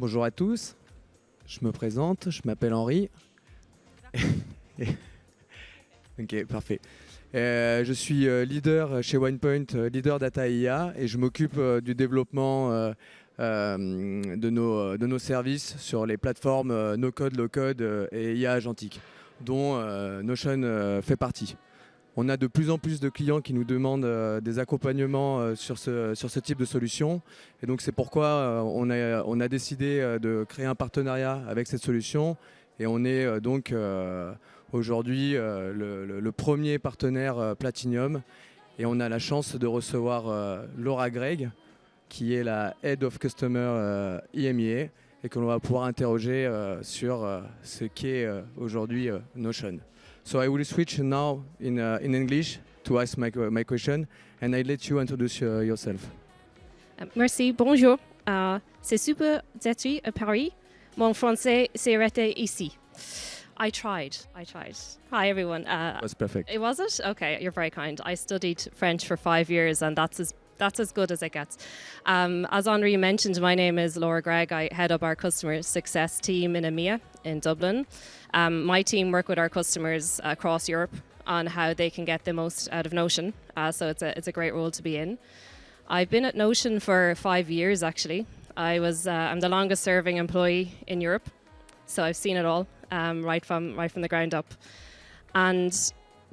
Bonjour à tous, je me présente, je m'appelle Henri. Ok, parfait. Je suis leader chez OnePoint, leader Data IA, et je m'occupe du développement de nos services sur les plateformes no-code, low-code et IA agentique, dont Notion fait partie. On a de plus en plus de clients qui nous demandent des accompagnements sur ce type de solution. Et donc c'est pourquoi on a décidé de créer un partenariat avec cette solution. Et on est donc aujourd'hui le premier partenaire Platinum. Et on a la chance de recevoir Laura Gregg, qui est la Head of Customer EMEA, et que l'on va pouvoir interroger sur ce qu'est aujourd'hui Notion. So I will switch now in English to ask my question, and I let you introduce yourself. Merci, bonjour. C'est super d'être à Paris. Mon français s'est arrêté ici. I tried. Hi, everyone. That's perfect. It was it? Okay, you're very kind. I studied French for 5 years, and that's as good as it gets. As Henri mentioned, my name is Laura Gregg. I head up our customer success team in EMEA in Dublin. My team work with our customers across Europe on how they can get the most out of Notion. So it's a great role to be in. I've been at Notion for 5 years, actually. I'm the longest serving employee in Europe, so I've seen it all right from the ground up. And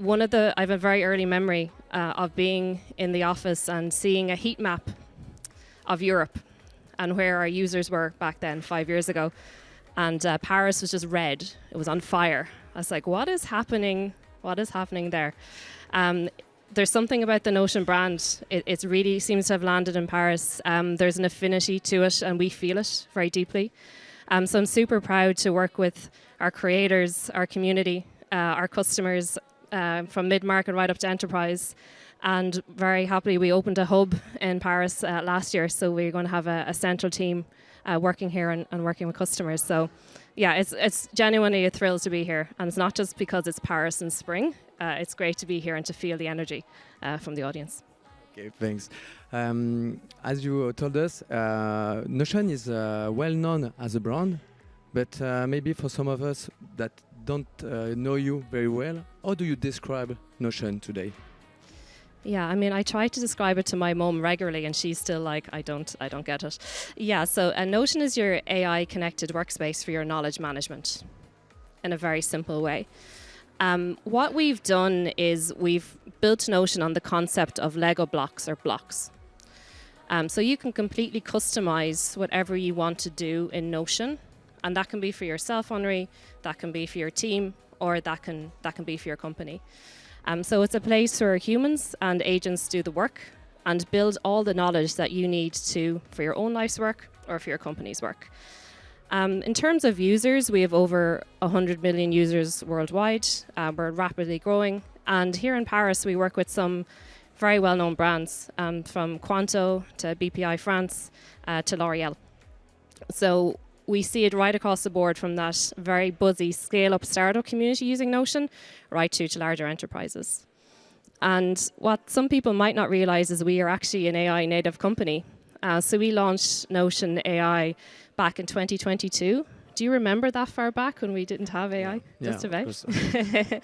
I have a very early memory of being in the office and seeing a heat map of Europe and where our users were back then, 5 years ago. And Paris was just red. It was on fire. I was like, what is happening? What is happening there? There's something about the Notion brand. It really seems to have landed in Paris. There's an affinity to it, and we feel it very deeply. So I'm super proud to work with our creators, our community, our customers, from mid-market right up to enterprise. And very happily, we opened a hub in Paris last year. So we're going to have a central team working here and working with customers. So yeah, it's genuinely a thrill to be here. And it's not just because it's Paris in spring. It's great to be here and to feel the energy from the audience. Okay, thanks. As you told us, Notion is well known as a brand, but maybe for some of us that don't know you very well, how do you describe Notion today? Yeah, I mean, I try to describe it to my mum regularly, and she's still like, I don't get it. Yeah, so Notion is your AI-connected workspace for your knowledge management in a very simple way. What we've done is we've built Notion on the concept of Lego blocks or blocks. So you can completely customize whatever you want to do in Notion, and that can be for yourself, Henri, that can be for your team, or that can be for your company. So it's a place where humans and agents do the work and build all the knowledge that you need for your own life's work or for your company's work. In terms of users, we have over 100 million users worldwide. We're rapidly growing. And here in Paris, we work with some very well-known brands, from Quanto to BPI France to L'Oreal. So we see it right across the board, from that very buzzy scale-up startup community using Notion right to larger enterprises. And what some people might not realize is we are actually an AI native company. So we launched Notion AI back in 2022. Do you remember that far back when we didn't have AI? Yeah, just about. Of course.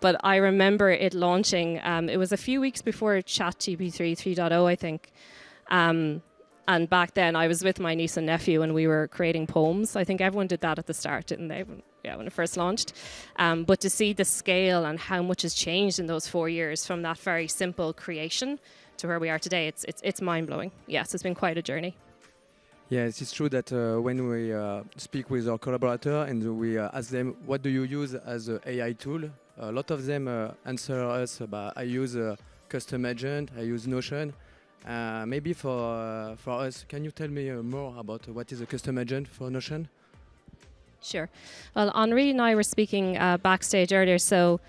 But I remember it launching. It was a few weeks before ChatGPT 3.0, I think. And back then, I was with my niece and nephew, and we were creating poems. I think everyone did that at the start, didn't they? When it first launched. But to see the scale and how much has changed in those 4 years from that very simple creation to where we are today, it's mind-blowing. Yes, it's been quite a journey. Yes, it's true that when we speak with our collaborator and we ask them, what do you use as an AI tool? A lot of them answer us about, I use a custom agent, I use Notion. Maybe for us, can you tell me more about what is a custom agent for Notion? Sure. Well, Henri and I were speaking backstage earlier. So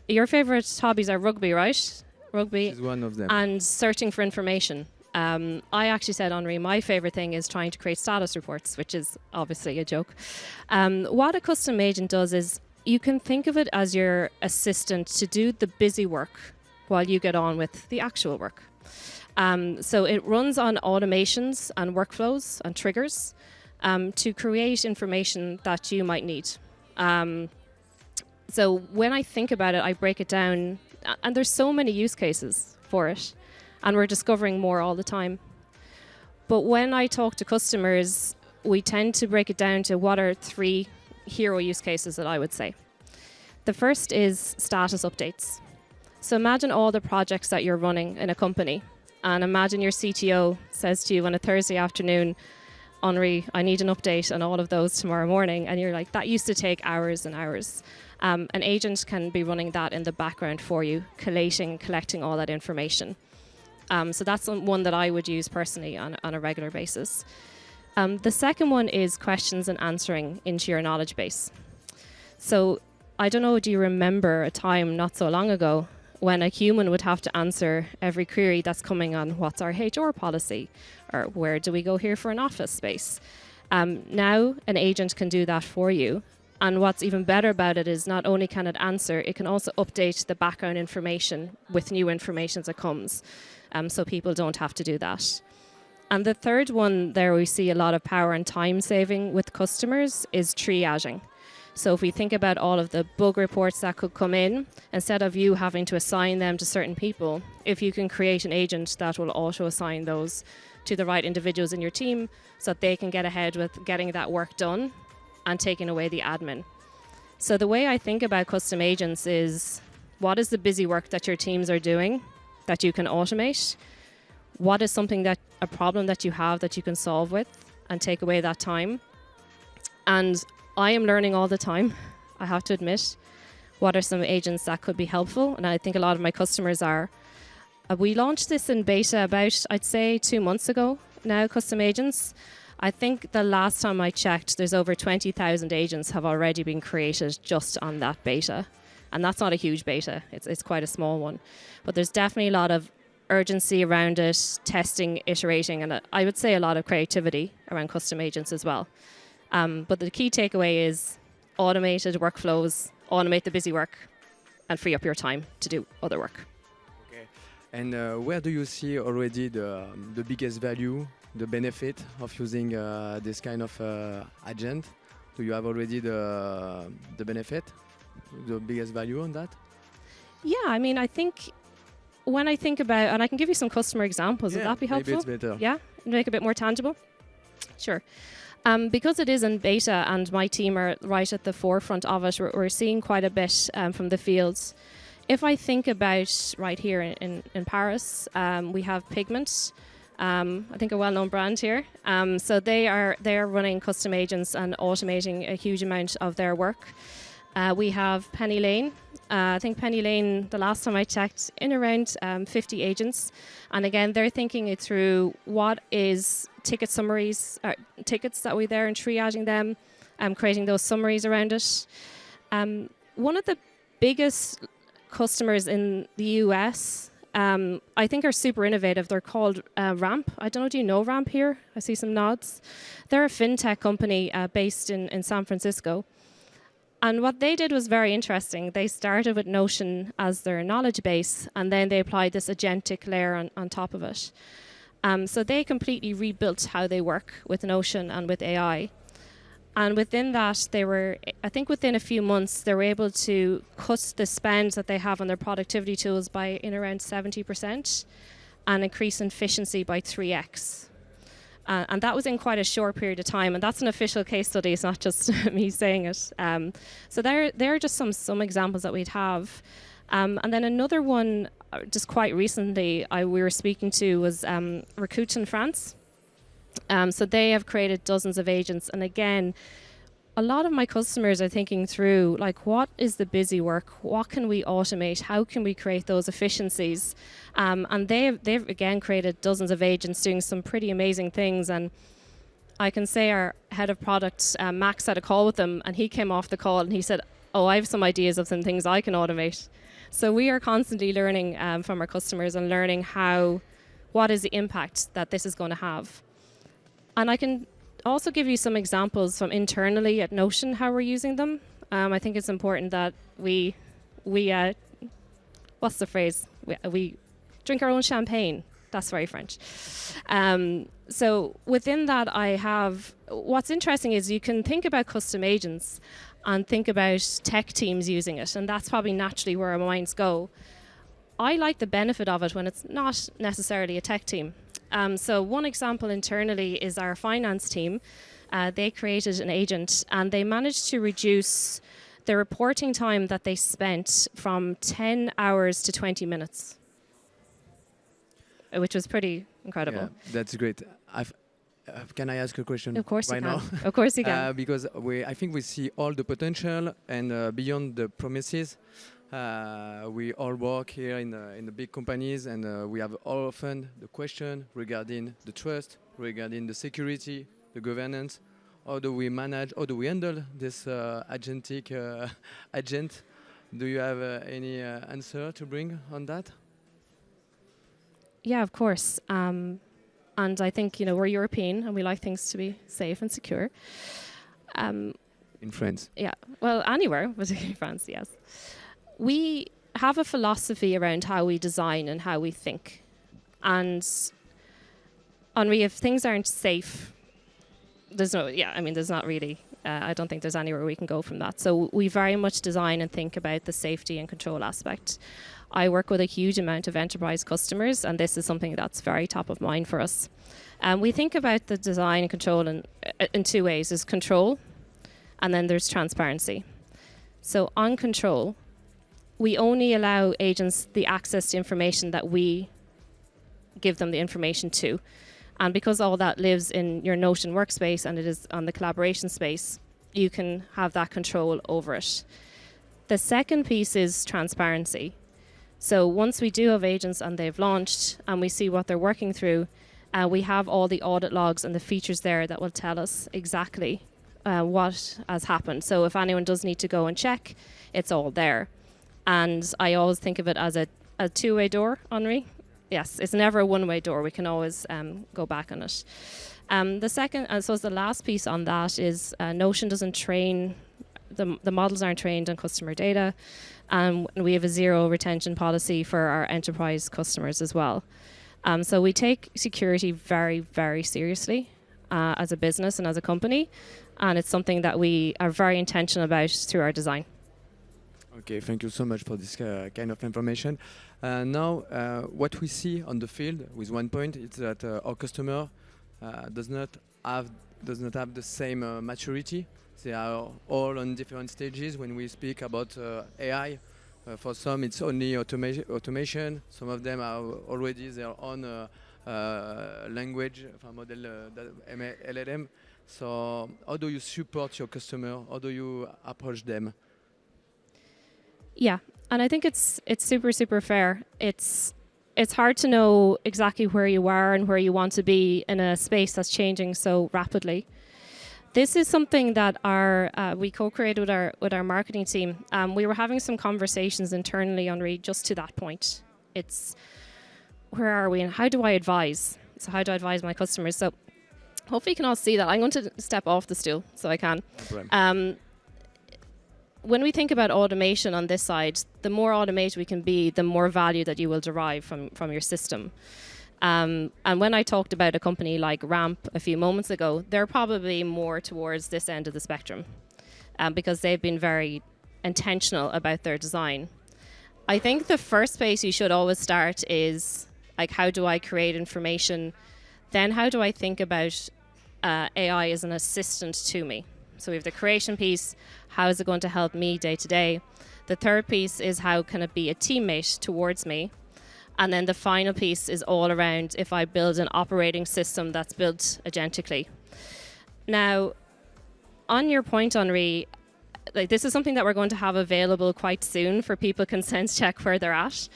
your favorite hobbies are rugby, right? Rugby. This is one of them. And searching for information. I actually said, Henri, my favorite thing is trying to create status reports, which is obviously a joke. What a custom agent does is you can think of it as your assistant to do the busy work while you get on with the actual work. So it runs on automations and workflows and triggers to create information that you might need. So when I think about it, I break it down, and there's so many use cases for it, and we're discovering more all the time. But when I talk to customers, we tend to break it down to what are 3 hero use cases that I would say. The first is status updates. So imagine all the projects that you're running in a company, and imagine your CTO says to you on a Thursday afternoon, Henri, I need an update on all of those tomorrow morning. And you're like, that used to take hours and hours. An agent can be running that in the background for you, collecting all that information. So that's one that I would use personally on a regular basis. The second one is questions and answering into your knowledge base. So I don't know, do you remember a time not so long ago when a human would have to answer every query that's coming on what's our HR policy, or where do we go here for an office space? Now an agent can do that for you. And what's even better about it is not only can it answer, it can also update the background information with new information that comes. So people don't have to do that. And the third one there we see a lot of power and time saving with customers is triaging. So if we think about all of the bug reports that could come in, instead of you having to assign them to certain people, if you can create an agent that will auto assign those to the right individuals in your team so that they can get ahead with getting that work done and taking away the admin. So the way I think about custom agents is, what is the busy work that your teams are doing that you can automate? What is a problem that you have that you can solve with and take away that time? And I am learning all the time, I have to admit, what are some agents that could be helpful, and I think a lot of my customers are. We launched this in beta about, I'd say, 2 months ago now, custom agents. I think the last time I checked, there's over 20,000 agents have already been created just on that beta. And that's not a huge beta, it's quite a small one. But there's definitely a lot of urgency around it, testing, iterating, and I would say a lot of creativity around custom agents as well. But the key takeaway is automated workflows, automate the busy work, and free up your time to do other work. Okay. And where do you see already the biggest value, the benefit of using this kind of agent? Do you have already the benefit, the biggest value on that? Yeah, I mean, I think when I think about, and I can give you some customer examples, would that be helpful? Maybe it's better. Yeah, make it a bit more tangible? Sure. Because it is in beta and my team are right at the forefront of it, we're seeing quite a bit from the fields. If I think about right here in Paris, we have Pigment, I think a well-known brand here. So they are running custom agents and automating a huge amount of their work. We have Penny Lane. I think Penny Lane, the last time I checked, in around 50 agents. And again, they're thinking it through what is ticket summaries, tickets that we there and triaging them, creating those summaries around it. One of the biggest customers in the US, I think are super innovative. They're called Ramp. I don't know, do you know Ramp here? I see some nods. They're a fintech company based in San Francisco. And what they did was very interesting. They started with Notion as their knowledge base, and then they applied this agentic layer on top of it. So they completely rebuilt how they work with Notion and with AI. And within that, they were, I think within a few months, they were able to cut the spend that they have on their productivity tools by in around 70% and increase efficiency by 3x. And that was in quite a short period of time. And that's an official case study. It's not just me saying it. So there are just some examples that we'd have. And then another one, just quite recently, we were speaking to was Rakuten France. So they have created dozens of agents. And again, a lot of my customers are thinking through, like, what is the busy work? What can we automate? How can we create those efficiencies? And they've again created dozens of agents doing some pretty amazing things. And I can say our head of product, Max, had a call with them, and he came off the call and he said, oh, I have some ideas of some things I can automate. So we are constantly learning from our customers and learning what is the impact that this is going to have. And I can also give you some examples from internally at Notion, how we're using them. I think it's important that we what's the phrase? We drink our own champagne That's very French. So within that, what's interesting is you can think about custom agents and think about tech teams using it, and that's probably naturally where our minds go. I like the benefit of it when it's not necessarily a tech team. So one example internally is our finance team. They created an agent and they managed to reduce the reporting time that they spent from 10 hours to 20 minutes, which was pretty incredible. Yeah, that's great. Can I ask a question? Of course right you can. now? Of course you can. Because I think we see all the potential and beyond the promises. We all work here in the big companies, and we have all often the question regarding the trust, regarding the security, the governance. How do we manage? How do we handle this agentic agent? Do you have any answer to bring on that? Yeah, of course. And I think, we're European and we like things to be safe and secure. In France. Yeah, well, anywhere, particularly France, yes. We have a philosophy around how we design and how we think. And Henri, if things aren't safe, there's not really, I don't think there's anywhere we can go from that. So we very much design and think about the safety and control aspect. I work with a huge amount of enterprise customers, and this is something that's very top of mind for us. We think about the design and control in two ways. There's control, and then there's transparency. So on control, we only allow agents the access to information that we give them the information to. And because all that lives in your Notion workspace and it is on the collaboration space, you can have that control over it. The second piece is transparency. So once we do have agents and they've launched and we see what they're working through, we have all the audit logs and the features there that will tell us exactly what has happened. So if anyone does need to go and check, it's all there. And I always think of it as a two-way door, Henri. Yes, it's never a one-way door. We can always go back on it. The second, and so the last piece on that is Notion doesn't train, the models aren't trained on customer data. And we have a zero retention policy for our enterprise customers as well. So we take security very, very seriously as a business and as a company. And it's something that we are very intentional about through our design. Okay, thank you so much for this kind of information. Now, what we see on the field with OnePoint is that our customer does not have the same maturity. They are all on different stages when we speak about AI. For some, it's only automation. Some of them are already their own language, model LLM. So how do you support your customer? How do you approach them? Yeah, and I think it's super, super fair. It's hard to know exactly where you are and where you want to be in a space that's changing so rapidly. This is something that we co-created with our marketing team. We were having some conversations internally, Henri, just to that point. It's where are we and how do I advise? So how do I advise my customers? So hopefully you can all see that. I'm going to step off the stool so I can. No when we think about automation on this side, the more automated we can be, the more value that you will derive from your system. And when I talked about a company like Ramp a few moments ago, they're probably more towards this end of the spectrum because they've been very intentional about their design. I think the first place you should always start is like, how do I create information? Then how do I think about AI as an assistant to me? So we have the creation piece. How is it going to help me day to day? The third piece is how can it be a teammate towards me? And then the final piece is all around if I build an operating system that's built agentically. Now, on your point, Henri, this is something that we're going to have available quite soon for people can sense check where they're at.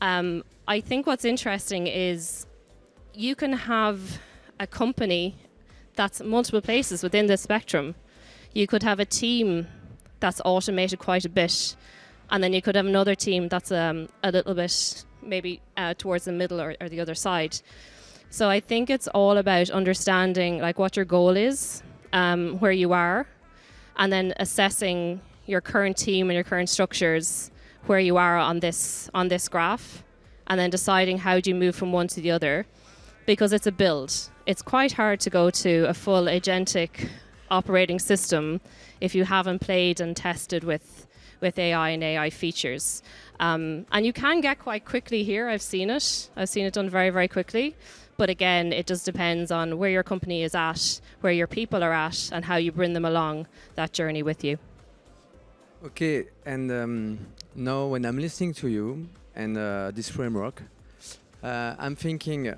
I think what's interesting is you can have a company that's multiple places within the spectrum. You could have a team that's automated quite a bit, and then you could have another team that's a little bit maybe towards the middle or the other side. So I think it's all about understanding like what your goal is, where you are, and then assessing your current team and your current structures, where you are on this graph, and then deciding how do you move from one to the other, because it's a build. It's quite hard to go to a full agentic operating system if you haven't played and tested with AI and AI features. And you can get quite quickly here. I've seen it done very, very quickly. But again, it just depends on where your company is at, where your people are at, and how you bring them along that journey with you. Okay, and now when I'm listening to you and this framework, I'm thinking,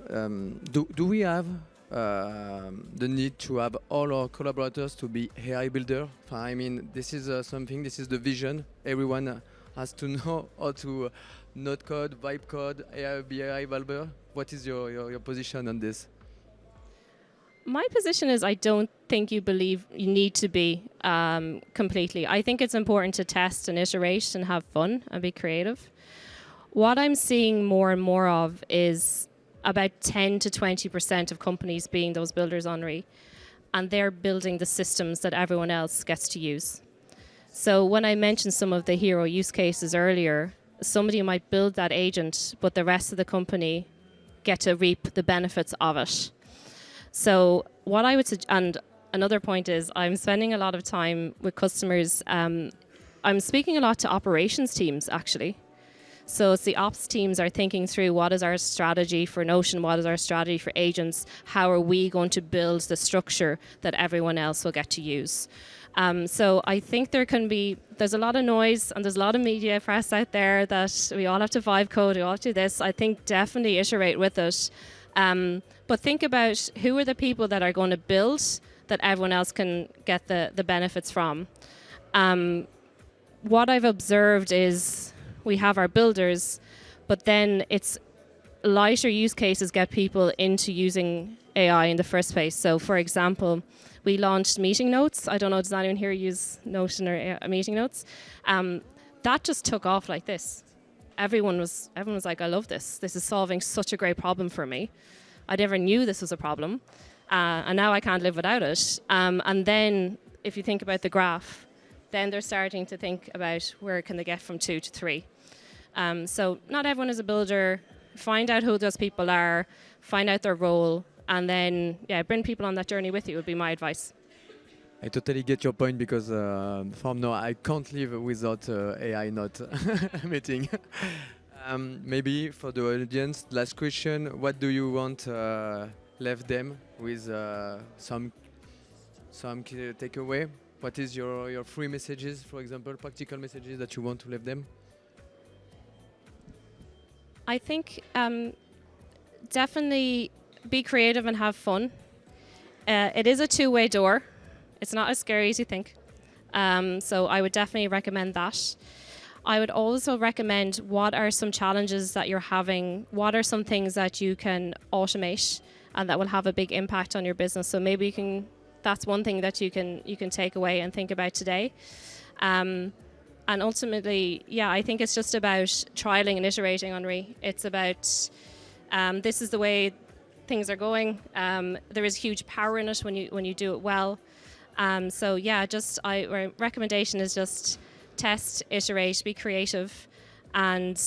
do we have the need to have all our collaborators to be AI builder? I mean, this is this is the vision. Everyone has to know how to node code, vibe code, AI, BI, Valber. What is your position on this? My position is I don't think you need to be completely. I think it's important to test and iterate and have fun and be creative. What I'm seeing more and more of is about 10 to 20% of companies being those builders, Henri, and they're building the systems that everyone else gets to use. So when I mentioned some of the hero use cases earlier, somebody might build that agent, but the rest of the company get to reap the benefits of it. So what I would suggest, and another point is I'm spending a lot of time with customers. I'm speaking a lot to operations teams, actually. So it's the ops teams are thinking through what is our strategy for Notion, what is our strategy for agents, how are we going to build the structure that everyone else will get to use. So I think there's a lot of noise and there's a lot of media press out there that we all have to vibe code, we all have to do this. I think definitely iterate with it. But think about who are the people that are going to build that everyone else can get the benefits from. What I've observed is we have our builders, but then it's lighter use cases get people into using AI in the first place. So for example, we launched meeting notes. I don't know, does anyone here use Notion or meeting notes? That just took off like this. Everyone was like, I love this. This is solving such a great problem for me. I never knew this was a problem. And now I can't live without it. And then if you think about the graph, then they're starting to think about where can they get from 2 to 3. So not everyone is a builder. Find out who those people are, find out their role, and then bring people on that journey with you would be my advice. I totally get your point because from now I can't live without AI not meeting. Maybe for the audience, last question: what do you want left them with some takeaway? What is your free messages, for example, practical messages that you want to leave them? I think definitely be creative and have fun. It is a two-way door. It's not as scary as you think. So I would definitely recommend that. I would also recommend what are some challenges that you're having, what are some things that you can automate and that will have a big impact on your business. So maybe that's one thing that you can take away and think about today. And ultimately, I think it's just about trialing and iterating, Henri. It's about this is the way things are going. There is huge power in it when you do it well. My recommendation is just test, iterate, be creative, and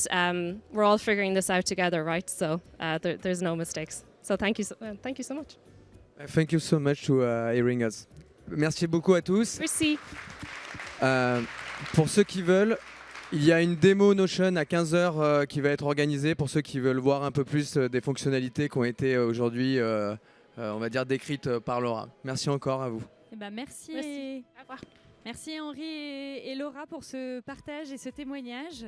we're all figuring this out together, right? So there's no mistakes. So thank you so much. Thank you so much to hearing us. Merci beaucoup à tous. Merci. Pour ceux qui veulent, il y a une démo Notion à 15h qui va être organisée pour ceux qui veulent voir un peu plus des fonctionnalités qui ont été aujourd'hui, on va dire, décrites par Laura. Merci encore à vous. Eh ben merci. Merci. Au revoir. Merci Henri et Laura pour ce partage et ce témoignage.